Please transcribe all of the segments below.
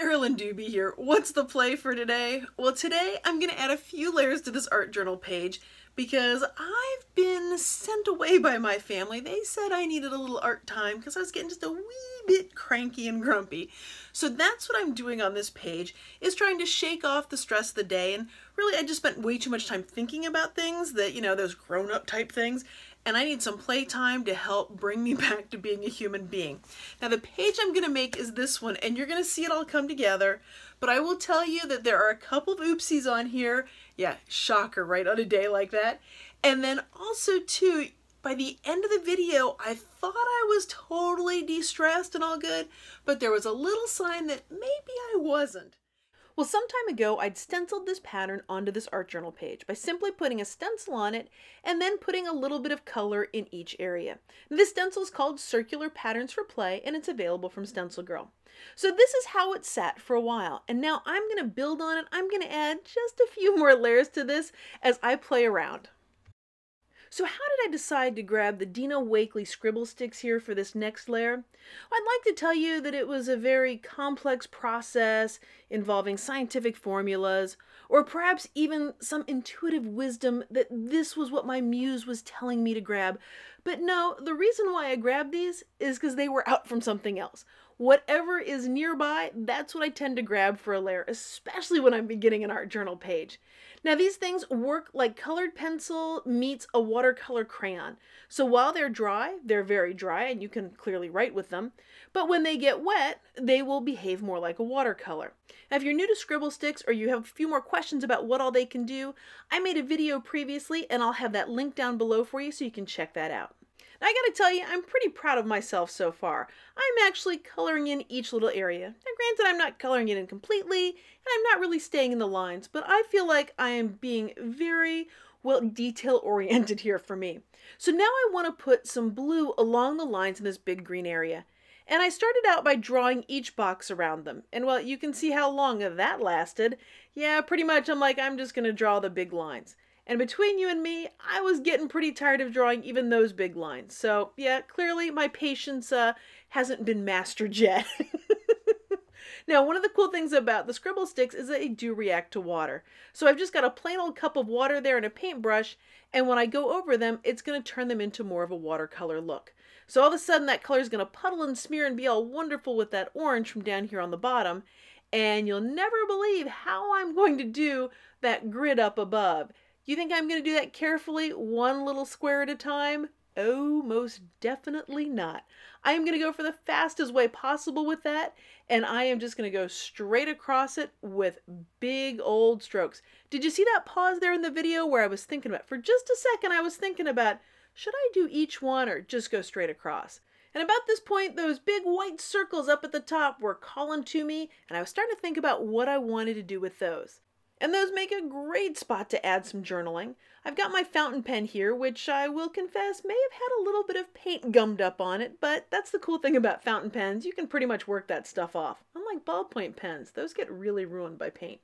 Carolyn Doobie here. What's the play for today? Well, today I'm going to add a few layers to this art journal page because I've been sent away by my family. They said I needed a little art time because I was getting just a wee bit cranky and grumpy. So that's what I'm doing on this page, is trying to shake off the stress of the day. And really, I just spent way too much time thinking about things that, those grown-up type things. And I need some playtime to help bring me back to being a human being. Now the page I'm going to make is this one, and you're going to see it all come together, but I will tell you that there are a couple of oopsies on here. Yeah, shocker, right, on a day like that. And then also too, by the end of the video, I thought I was totally de-stressed and all good, but there was a little sign that maybe I wasn't. Well, some time ago, I'd stenciled this pattern onto this art journal page by simply putting a stencil on it and then putting a little bit of color in each area. This stencil is called Circular Patterns for Play, and it's available from StencilGirl. So this is how it sat for a while, and now I'm going to build on it. I'm going to add just a few more layers to this as I play around. So how did I decide to grab the Dina Wakley scribble sticks here for this next layer? Well, I'd like to tell you that it was a very complex process involving scientific formulas, or perhaps even some intuitive wisdom that this was what my muse was telling me to grab. But no, the reason why I grabbed these is because they were out from something else. Whatever is nearby, that's what I tend to grab for a layer, especially when I'm beginning an art journal page. Now these things work like colored pencil meets a watercolor crayon. So while they're dry, they're very dry and you can clearly write with them. But when they get wet, they will behave more like a watercolor. Now if you're new to scribble sticks or you have a few more questions about what all they can do, I made a video previously and I'll have that link down below for you so you can check that out. Now I gotta tell you, I'm pretty proud of myself so far. I'm actually coloring in each little area. Now granted, I'm not coloring it in completely, and I'm not really staying in the lines, but I feel like I am being very, well, detail-oriented here for me. So now I want to put some blue along the lines in this big green area. And I started out by drawing each box around them. And well, you can see how long that lasted. Yeah, pretty much I'm just gonna draw the big lines. And between you and me, I was getting pretty tired of drawing even those big lines. So yeah, clearly my patience hasn't been mastered yet. Now, one of the cool things about the scribble sticks is that they do react to water. So I've just got a plain old cup of water there and a paintbrush, and when I go over them, it's going to turn them into more of a watercolor look. So all of a sudden that color is going to puddle and smear and be all wonderful with that orange from down here on the bottom, and you'll never believe how I'm going to do that grid up above. You think I'm going to do that carefully, one little square at a time? Oh, most definitely not. I am going to go for the fastest way possible with that, and I am just going to go straight across it with big old strokes. Did you see that pause there in the video where I was thinking about, for just a second I was thinking about, should I do each one or just go straight across? And about this point, those big white circles up at the top were calling to me, and I was starting to think about what I wanted to do with those. And those make a great spot to add some journaling. I've got my fountain pen here, which I will confess may have had a little bit of paint gummed up on it, but that's the cool thing about fountain pens. You can pretty much work that stuff off. Unlike ballpoint pens, those get really ruined by paint.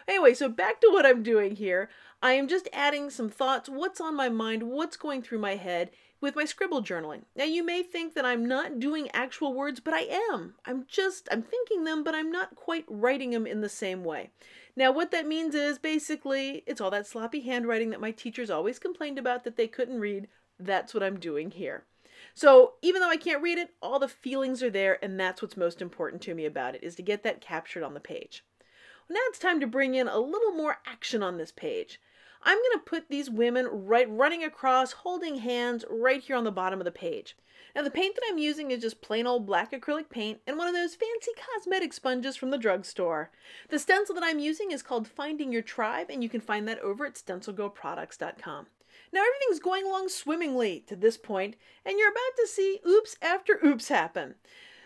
Anyway, so back to what I'm doing here. I am just adding some thoughts, what's on my mind, what's going through my head with my scribble journaling. Now you may think that I'm not doing actual words, but I am. I'm thinking them, but I'm not quite writing them in the same way. Now what that means is basically it's all that sloppy handwriting that my teachers always complained about that they couldn't read. That's what I'm doing here. So even though I can't read it, all the feelings are there, and that's what's most important to me about it, is to get that captured on the page. Well, now it's time to bring in a little more action on this page. I'm going to put these women running across, holding hands right here on the bottom of the page. Now the paint that I'm using is just plain old black acrylic paint and one of those fancy cosmetic sponges from the drugstore. The stencil that I'm using is called Finding Your Tribe, and you can find that over at StencilGirlProducts.com. Now everything's going along swimmingly to this point, and you're about to see oops after oops happen.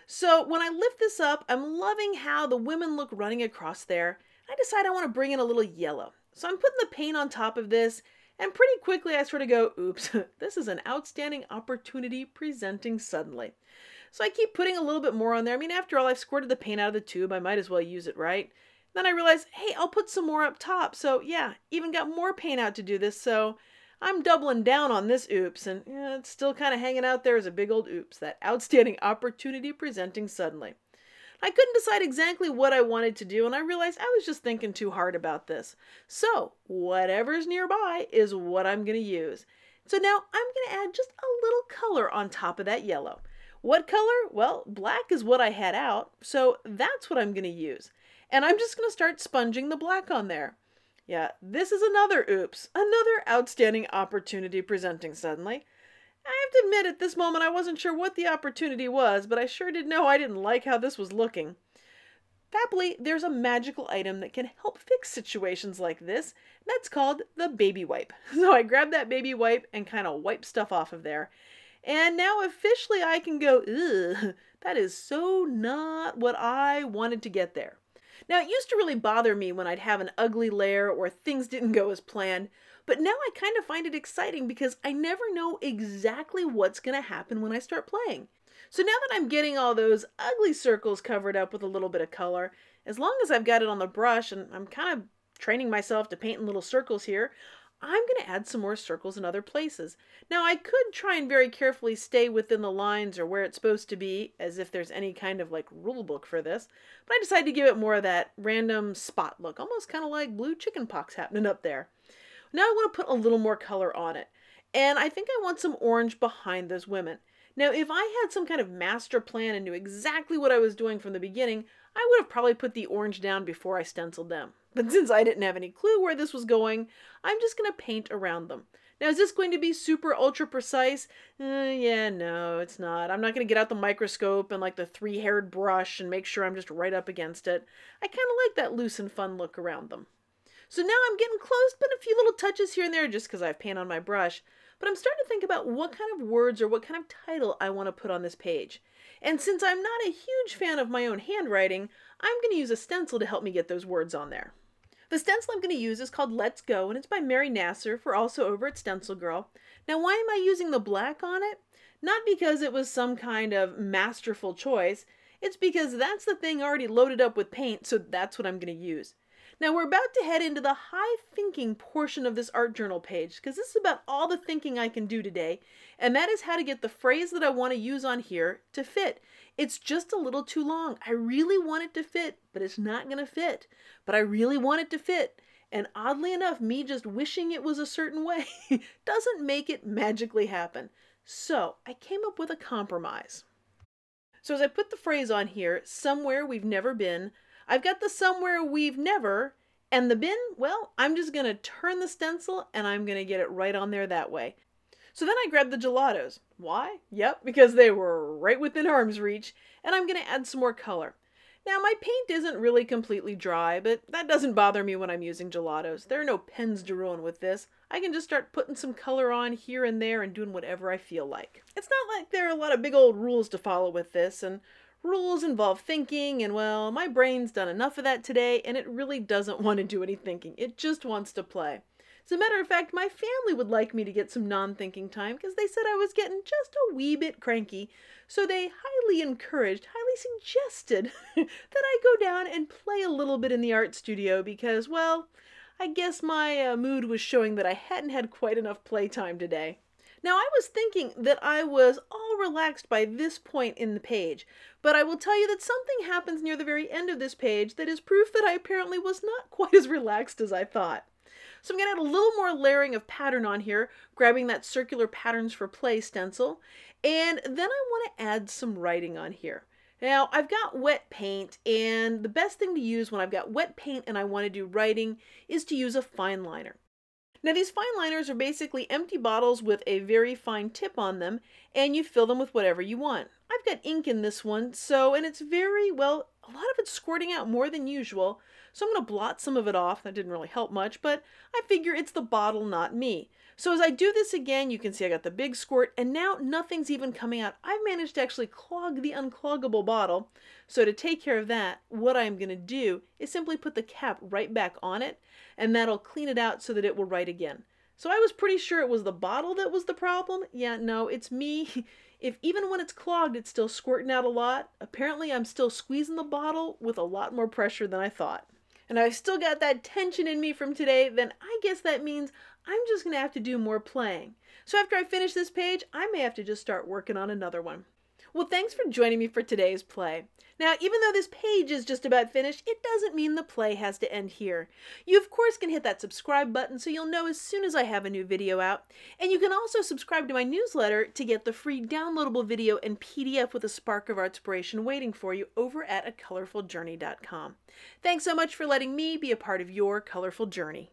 So when I lift this up, I'm loving how the women look running across there. I decide I want to bring in a little yellow. So I'm putting the paint on top of this, and pretty quickly I sort of go, oops, this is an outstanding opportunity presenting suddenly. So I keep putting a little bit more on there. I mean, after all, I've squirted the paint out of the tube. I might as well use it, right? Then I realize, hey, I'll put some more up top. So yeah, even got more paint out to do this. So I'm doubling down on this oops, and yeah, it's still kind of hanging out there as a big old oops, that outstanding opportunity presenting suddenly. I couldn't decide exactly what I wanted to do, and I realized I was just thinking too hard about this. So whatever's nearby is what I'm going to use. So now I'm going to add just a little color on top of that yellow. What color? Well, black is what I had out, so that's what I'm going to use. And I'm just going to start sponging the black on there. Yeah, this is another oops, another outstanding opportunity presenting suddenly. I have to admit at this moment I wasn't sure what the opportunity was, but I sure did know I didn't like how this was looking. Happily, there's a magical item that can help fix situations like this, and that's called the baby wipe. So I grabbed that baby wipe and kind of wipe stuff off of there. And now officially I can go, ugh, that is so not what I wanted to get there. Now it used to really bother me when I'd have an ugly layer or things didn't go as planned, but now I kind of find it exciting because I never know exactly what's going to happen when I start playing. So now that I'm getting all those ugly circles covered up with a little bit of color, as long as I've got it on the brush and I'm kind of training myself to paint in little circles here, I'm going to add some more circles in other places. Now I could try and very carefully stay within the lines or where it's supposed to be, as if there's any kind of like rule book for this, but I decided to give it more of that random spot look, almost kind of like blue chicken pox happening up there. Now I want to put a little more color on it, and I think I want some orange behind those women. Now if I had some kind of master plan and knew exactly what I was doing from the beginning, I would have probably put the orange down before I stenciled them. But since I didn't have any clue where this was going, I'm just going to paint around them. Now, is this going to be super ultra precise? Yeah, no, it's not. I'm not going to get out the microscope and like the three-haired brush and make sure I'm just right up against it. I kind of like that loose and fun look around them. So now I'm getting close, but a few little touches here and there just because I have paint on my brush. But I'm starting to think about what kind of words or what kind of title I want to put on this page. And since I'm not a huge fan of my own handwriting, I'm going to use a stencil to help me get those words on there. The stencil I'm going to use is called Let's Go, and it's by Mary Nasser, for also over at StencilGirl. Now, why am I using the black on it? Not because it was some kind of masterful choice. It's because that's the thing already loaded up with paint, so that's what I'm going to use. Now, we're about to head into the high thinking portion of this art journal page, because this is about all the thinking I can do today, and that is how to get the phrase that I want to use on here to fit. It's just a little too long. I really want it to fit, but it's not going to fit. But I really want it to fit. And oddly enough, me just wishing it was a certain way doesn't make it magically happen. So I came up with a compromise. So as I put the phrase on here, somewhere we've never been, I've got the somewhere we've never, and the bin, well, I'm just going to turn the stencil and I'm going to get it right on there that way. So then I grabbed the gelatos. Why? Yep, because they were right within arm's reach, and I'm going to add some more color. Now, my paint isn't really completely dry, but that doesn't bother me when I'm using gelatos. There are no pens to ruin with this. I can just start putting some color on here and there and doing whatever I feel like. It's not like there are a lot of big old rules to follow with this, and rules involve thinking, and well, my brain's done enough of that today, and it really doesn't want to do any thinking. It just wants to play. As a matter of fact, my family would like me to get some non-thinking time because they said I was getting just a wee bit cranky. So they highly encouraged, highly suggested that I go down and play a little bit in the art studio because, well, I guess my mood was showing that I hadn't had quite enough playtime today. Now, I was thinking that I was all relaxed by this point in the page, but I will tell you that something happens near the very end of this page that is proof that I apparently was not quite as relaxed as I thought. So I'm going to add a little more layering of pattern on here, grabbing that circular patterns for play stencil, and then I want to add some writing on here. Now, I've got wet paint, and the best thing to use when I've got wet paint and I want to do writing is to use a fine liner. Now, these fine liners are basically empty bottles with a very fine tip on them, and you fill them with whatever you want. I've got ink in this one, and it's very, well, a lot of it's squirting out more than usual, so I'm going to blot some of it off. That didn't really help much, but I figure it's the bottle, not me. So as I do this again, you can see I got the big squirt, and now nothing's even coming out. I've managed to actually clog the uncloggable bottle. So to take care of that, what I'm going to do is simply put the cap right back on it, and that'll clean it out so that it will write again. So I was pretty sure it was the bottle that was the problem. Yeah, no, it's me. If even when it's clogged, it's still squirting out a lot. Apparently, I'm still squeezing the bottle with a lot more pressure than I thought. And I've still got that tension in me from today, then I guess that means I'm just going to have to do more playing. So after I finish this page, I may have to just start working on another one. Well, thanks for joining me for today's play. Now, even though this page is just about finished, it doesn't mean the play has to end here. You, of course, can hit that subscribe button so you'll know as soon as I have a new video out. And you can also subscribe to my newsletter to get the free downloadable video and PDF with a spark of artspiration waiting for you over at acolorfuljourney.com. Thanks so much for letting me be a part of your colorful journey.